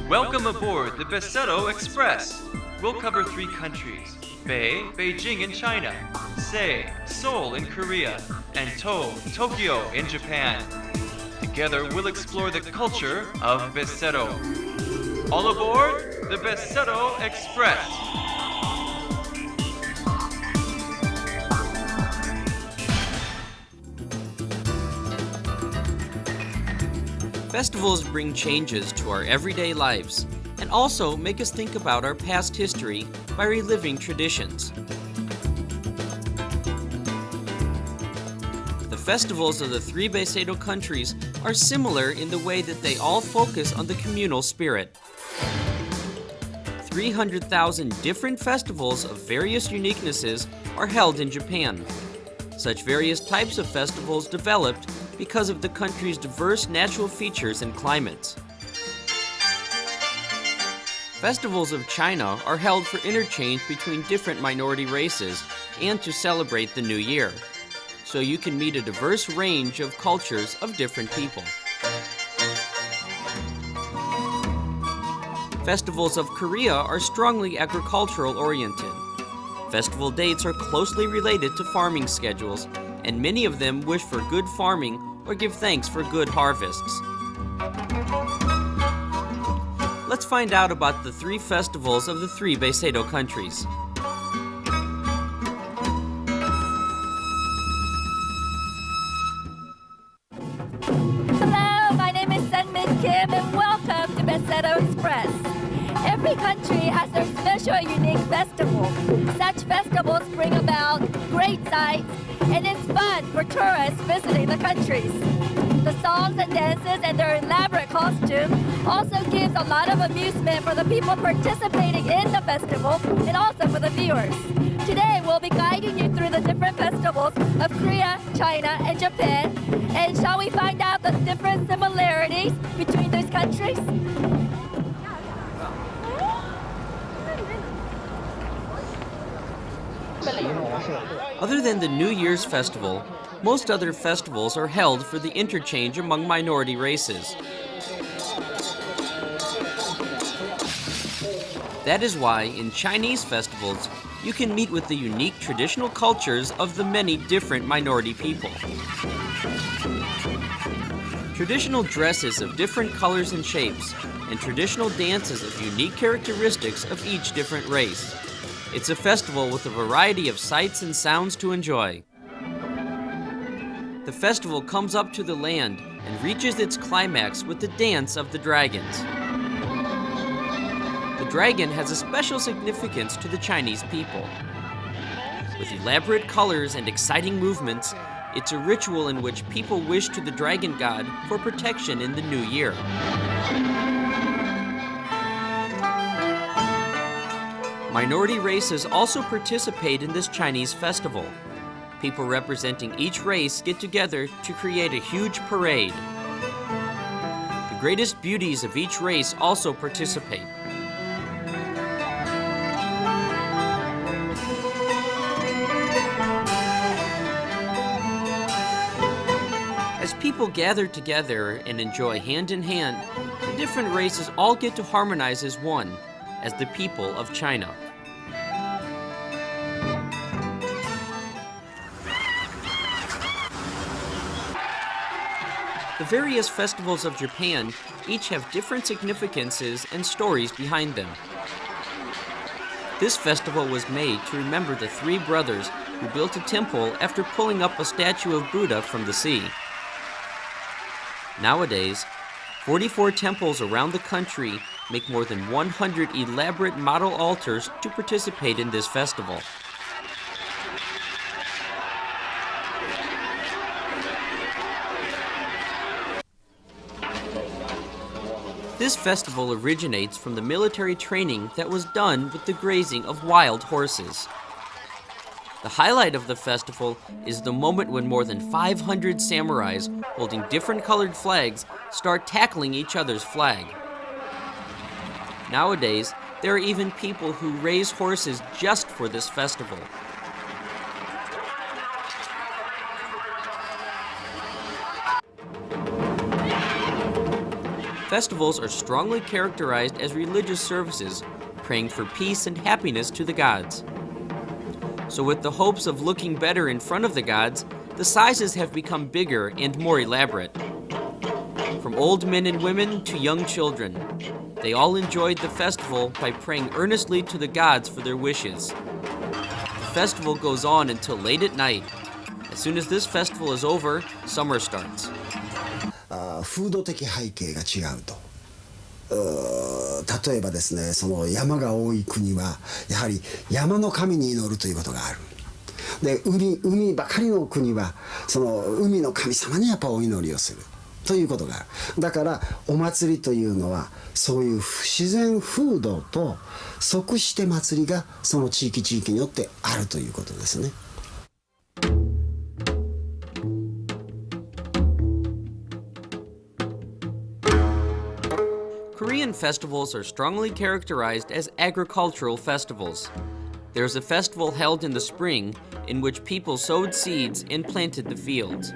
Welcome aboard the Beseto Express. We'll cover 3 countries: Beijing in China, Seoul in Korea, and Tokyo in Japan. Together we'll explore the culture of Beseto. All aboard the Beseto Express. Festivals bring changes to our everyday lives and also make us think about our past history by reliving traditions. The festivals of the 3 Beseto countries are similar in the way that they all focus on the communal spirit. 300,000 different festivals of various uniquenesses are held in Japan. Such various types of festivals developed because of the country's diverse natural features and climates. Festivals of China are held for interchange between different minority races and to celebrate the New Year, so you can meet a diverse range of cultures of different people. Festivals of Korea are strongly agricultural oriented. Festival dates are closely related to farming schedules, and many of them wish for good farming or give thanks for good harvests. Let's find out about the 3 festivals of the 3 Beseto countries. Hello, my name is Sunmin Kim and welcome to Beseto Express. Every country has their special and unique festival. Such festivals bring about great sights, and it's fun for tourists visiting the countries. The songs and dances and their elaborate costume also gives a lot of amusement for the people participating in the festival and also for the viewers. Today we'll be guiding you through the different festivals of Korea, China, and Japan. And shall we find out the different similarities between those countries? Other than the New Year's festival, most other festivals are held for the interchange among minority races. That is why in Chinese festivals, you can meet with the unique traditional cultures of the many different minority people. Traditional dresses of different colors and shapes, and traditional dances of unique characteristics of each different race. It's a festival with a variety of sights and sounds to enjoy. The festival comes up to the land and reaches its climax with the dance of the dragons. The dragon has a special significance to the Chinese people. With elaborate colors and exciting movements, it's a ritual in which people wish to the dragon god for protection in the new year. Minority races also participate in this Chinese festival. People representing each race get together to create a huge parade. The greatest beauties of each race also participate. As people gather together and enjoy hand in hand, the different races all get to harmonize as one, as the people of China. The various festivals of Japan each have different significances and stories behind them. This festival was made to remember the 3 brothers who built a temple after pulling up a statue of Buddha from the sea. Nowadays, 44 temples around the country make more than 100 elaborate model altars to participate in this festival. This festival originates from the military training that was done with the grazing of wild horses. The highlight of the festival is the moment when more than 500 samurais holding different colored flags start tackling each other's flag. Nowadays, there are even people who raise horses just for this festival. Festivals are strongly characterized as religious services, praying for peace and happiness to the gods. So with the hopes of looking better in front of the gods, the sizes have become bigger and more elaborate. From old men and women to young children, they all enjoyed the festival by praying earnestly to the gods for their wishes. The festival goes on until late at night. As soon as this festival is over, summer starts. 風土的背景が違うと。例えばですね、その山が多い国はやはり山の神に祈るということがある。で、海ばかりの国はその海の神様にやっぱお祈りをするということがある。だからお祭りというのはそういう自然風土と即して祭りがその地域によってあるということですね。Korean festivals are strongly characterized as agricultural festivals. There's a festival held in the spring in which people sowed seeds and planted the fields.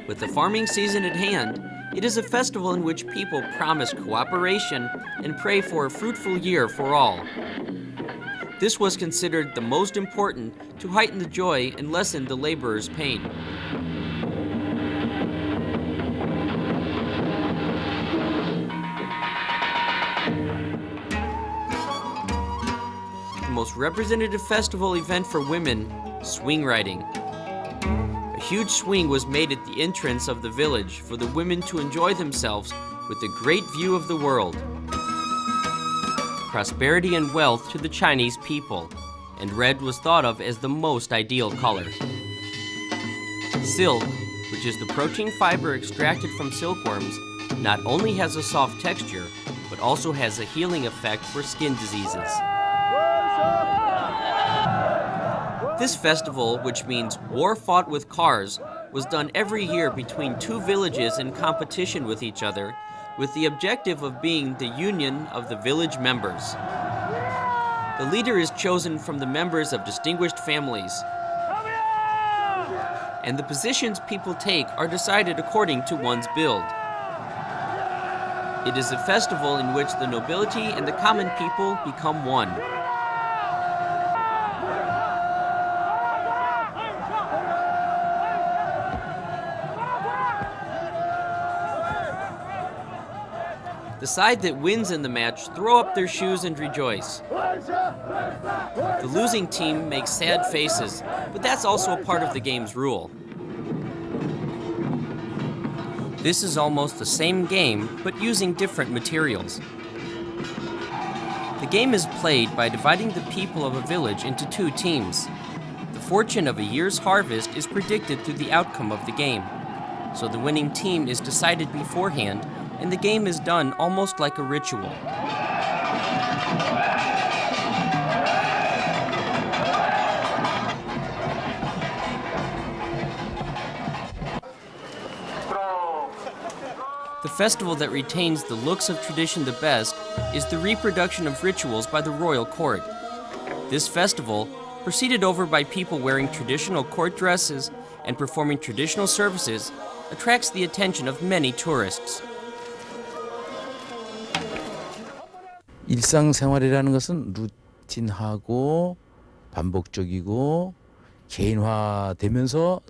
With the farming season at hand, it is a festival in which people promise cooperation and pray for a fruitful year for all. This was considered the most important to heighten the joy and lessen the laborers' pain. The most representative festival event for women, swing riding. A huge swing was made at the entrance of the village for the women to enjoy themselves with a great view of the world. Prosperity and wealth to the Chinese people, and red was thought of as the most ideal color. Silk, which is the protein fiber extracted from silkworms, not only has a soft texture, but also has a healing effect for skin diseases. This festival, which means war fought with cars, was done every year between two villages in competition with each other, with the objective of being the union of the village members. The leader is chosen from the members of distinguished families, and the positions people take are decided according to one's build. It is a festival in which the nobility and the common people become one. The side that wins in the match throw up their shoes and rejoice. The losing team makes sad faces, but that's also a part of the game's rule. This is almost the same game, but using different materials. The game is played by dividing the people of a village into two teams. The fortune of a year's harvest is predicted through the outcome of the game, so the winning team is decided beforehand, and the game is done almost like a ritual. The festival that retains the looks of tradition the best is the reproduction of rituals by the royal court. This festival, presided over by people wearing traditional court dresses and performing traditional services, attracts the attention of many tourists. 일상생활이라는 것은 루틴하고 반복적이고 개인화되면서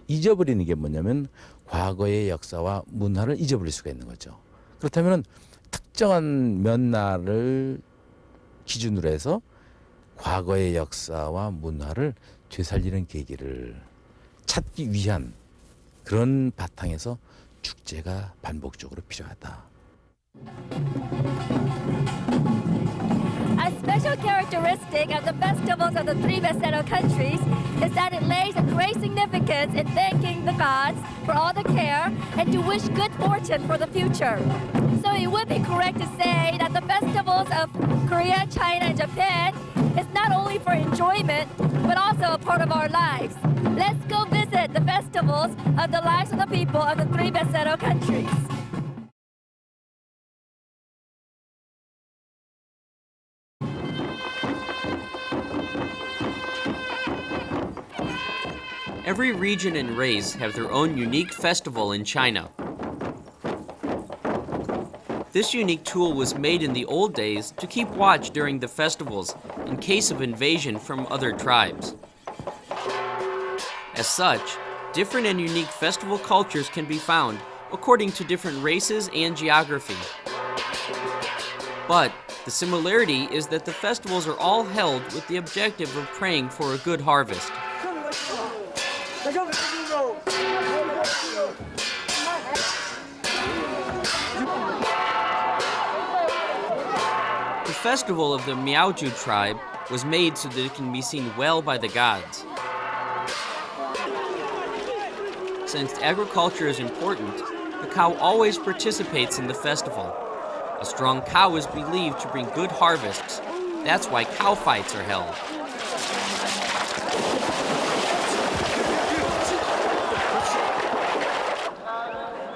잊어버리는 게 뭐냐면 과거의 역사와 문화를 잊어버릴 수가 있는 거죠. 그렇다면 특정한 몇 날을 기준으로 해서 과거의 역사와 문화를 되살리는 계기를 찾기 위한 그런 바탕에서 축제가 반복적으로 필요하다. A special characteristic of the festivals of the three Beseto countries is that it lays a great significance in thanking the gods for all the care and to wish good fortune for the future. So it would be correct to say that the festivals of Korea, China, and Japan is not only for enjoyment, but also a part of our lives. Let's go visit the festivals of the lives of the people of the three Beseto countries. Every region and race have their own unique festival in China. This unique tool was made in the old days to keep watch during the festivals in case of invasion from other tribes. As such, different and unique festival cultures can be found according to different races and geography. But the similarity is that the festivals are all held with the objective of praying for a good harvest. The festival of the Miaoju tribe was made so that it can be seen well by the gods. Since agriculture is important, the cow always participates in the festival. A strong cow is believed to bring good harvests. That's why cow fights are held.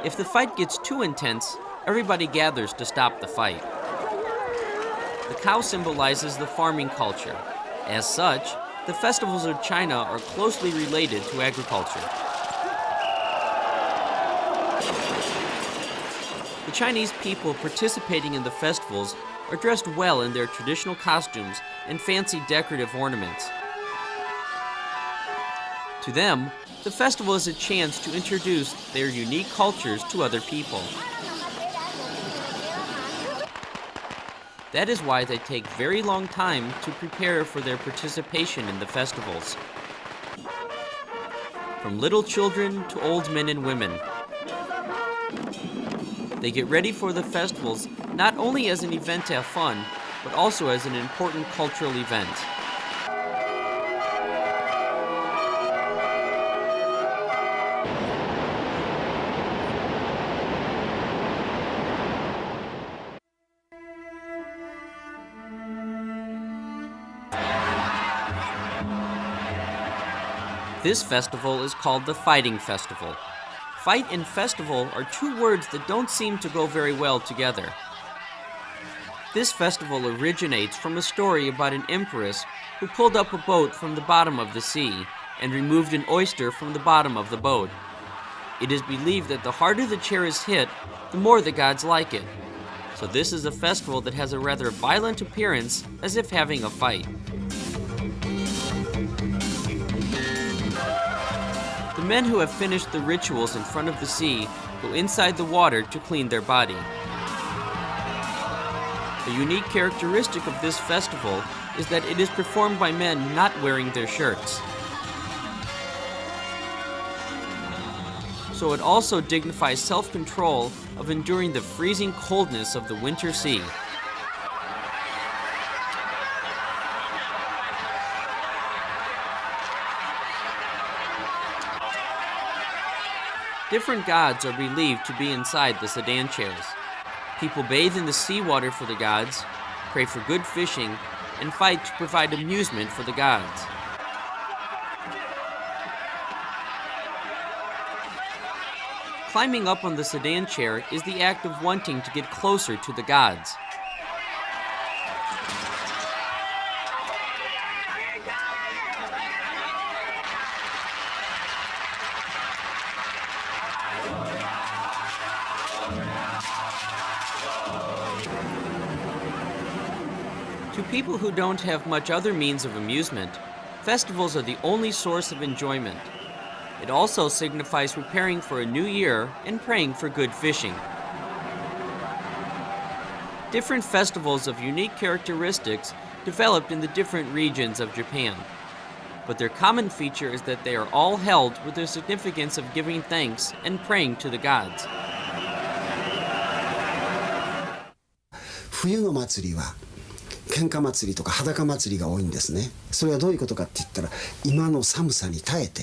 If the fight gets too intense, everybody gathers to stop the fight. The cow symbolizes the farming culture. As such, the festivals of China are closely related to agriculture. The Chinese people participating in the festivals are dressed well in their traditional costumes and fancy decorative ornaments. To them, the festival is a chance to introduce their unique cultures to other people. That is why they take very long time to prepare for their participation in the festivals. From little children to old men and women, they get ready for the festivals not only as an event to have fun, but also as an important cultural event. This festival is called the Fighting Festival. Fight and festival are two words that don't seem to go very well together. This festival originates from a story about an empress who pulled up a boat from the bottom of the sea and removed an oyster from the bottom of the boat. It is believed that the harder the chair is hit, the more the gods like it. So this is a festival that has a rather violent appearance, as if having a fight. The men who have finished the rituals in front of the sea go inside the water to clean their body. A unique characteristic of this festival is that it is performed by men not wearing their shirts. So it also dignifies self-control of enduring the freezing coldness of the winter sea. Different gods are believed to be inside the sedan chairs. People bathe in the seawater for the gods, pray for good fishing, and fight to provide amusement for the gods. Climbing up on the sedan chair is the act of wanting to get closer to the gods. To people who don't have much other means of amusement, festivals are the only source of enjoyment. It also signifies preparing for a new year and praying for good fishing. Different festivals of unique characteristics developed in the different regions of Japan. But their common feature is that they are all held with the significance of giving thanks and praying to the gods. 冬の祭りは喧嘩祭りとか裸祭りが多いんですね。それはどういうことかって言ったら、今の寒さに耐えて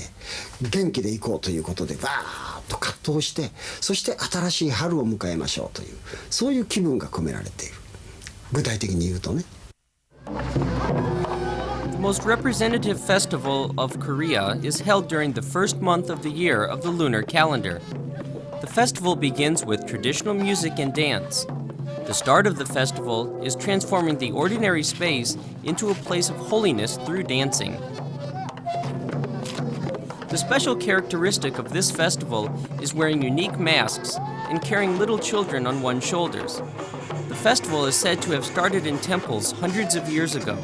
元気でいこうということでバーッと葛藤して、そして新しい春を迎えましょうという、そういう気分が込められている。具体的に言うとね。The most representative festival of Korea is held during the first month of the year of the lunar calendar. The festival begins with traditional music and dance. The start of the festival is transforming the ordinary space into a place of holiness through dancing. The The special characteristic of this festival is wearing unique masks and carrying little children on one's shoulders. The festival is said to have started in temples hundreds of years ago.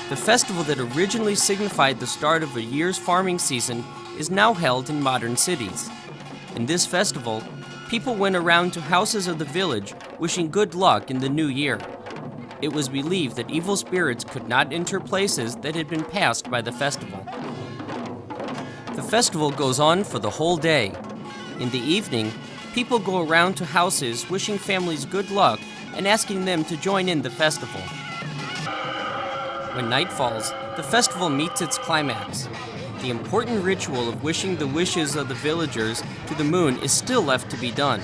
The festival that originally signified the start of a year's farming season is now held in modern cities. In this festival, people went around to houses of the village wishing good luck in the new year. It was believed that evil spirits could not enter places that had been passed by the festival. The festival goes on for the whole day. In the evening, people go around to houses wishing families good luck and asking them to join in the festival. When night falls, the festival meets its climax. The important ritual of wishing the wishes of the villagers to the moon is still left to be done.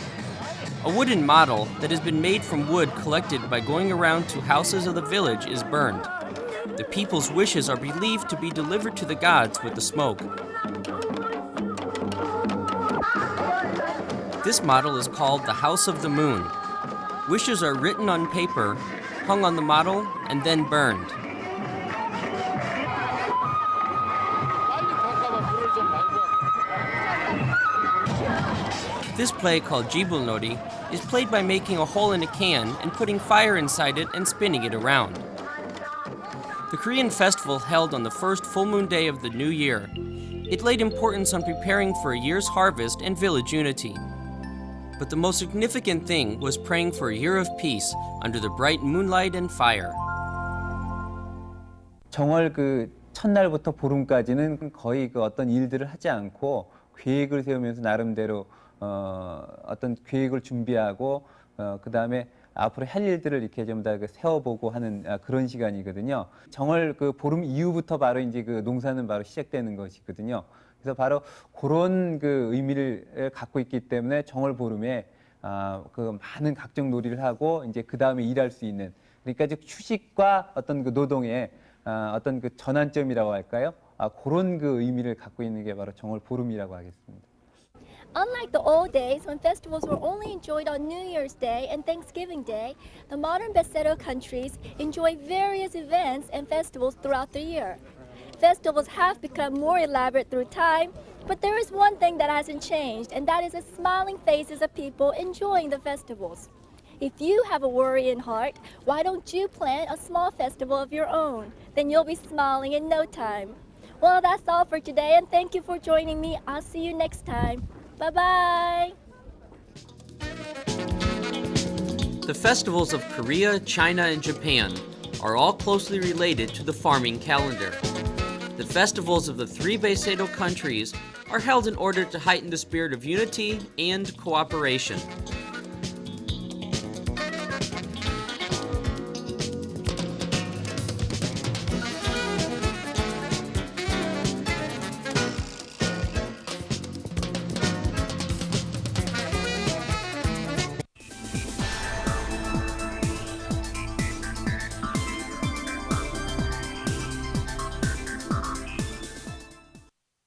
A wooden model that has been made from wood collected by going around to houses of the village is burned. The people's wishes are believed to be delivered to the gods with the smoke. This model is called the House of the Moon. Wishes are written on paper, hung on the model, and then burned. This play, called Jibulnori, is played by making a hole in a can and putting fire inside it and spinning it around. The Korean festival held on the first full moon day of the new year. It laid importance on preparing for a year's harvest and village unity. But the most significant thing was praying for a year of peace under the bright moonlight and fire. 정월 그 첫날부터 보름까지는 거의 그 어떤 일들을 하지 않고 계획을 세우면서 나름대로 어떤 계획을 준비하고 그 다음에 앞으로 할 일들을 이렇게 좀 다 세워보고 하는 그런 시간이거든요. 정월 그 보름 이후부터 바로 이제 그 농사는 바로 시작되는 것이거든요. 그래서 바로 그런 그 의미를 갖고 있기 때문에 정월 보름에 그 많은 각종 놀이를 하고 이제 그 다음에 일할 수 있는, 그러니까 즉 휴식과 어떤 그 노동의 어떤 그 전환점이라고 할까요? 그런 그 의미를 갖고 있는 게 바로 정월 보름이라고 하겠습니다. Unlike the old days when festivals were only enjoyed on New Year's Day and Thanksgiving Day, the modern Beseto countries enjoy various events and festivals throughout the year. Festivals have become more elaborate through time, but there is one thing that hasn't changed, and that is the smiling faces of people enjoying the festivals. If you have a worrying heart, why don't you plan a small festival of your own? Then you'll be smiling in no time. Well, that's all for today, and thank you for joining me. I'll see you next time. Bye-bye. The festivals of Korea, China, and Japan are all closely related to the farming calendar. The festivals of the three Beseto countries are held in order to heighten the spirit of unity and cooperation.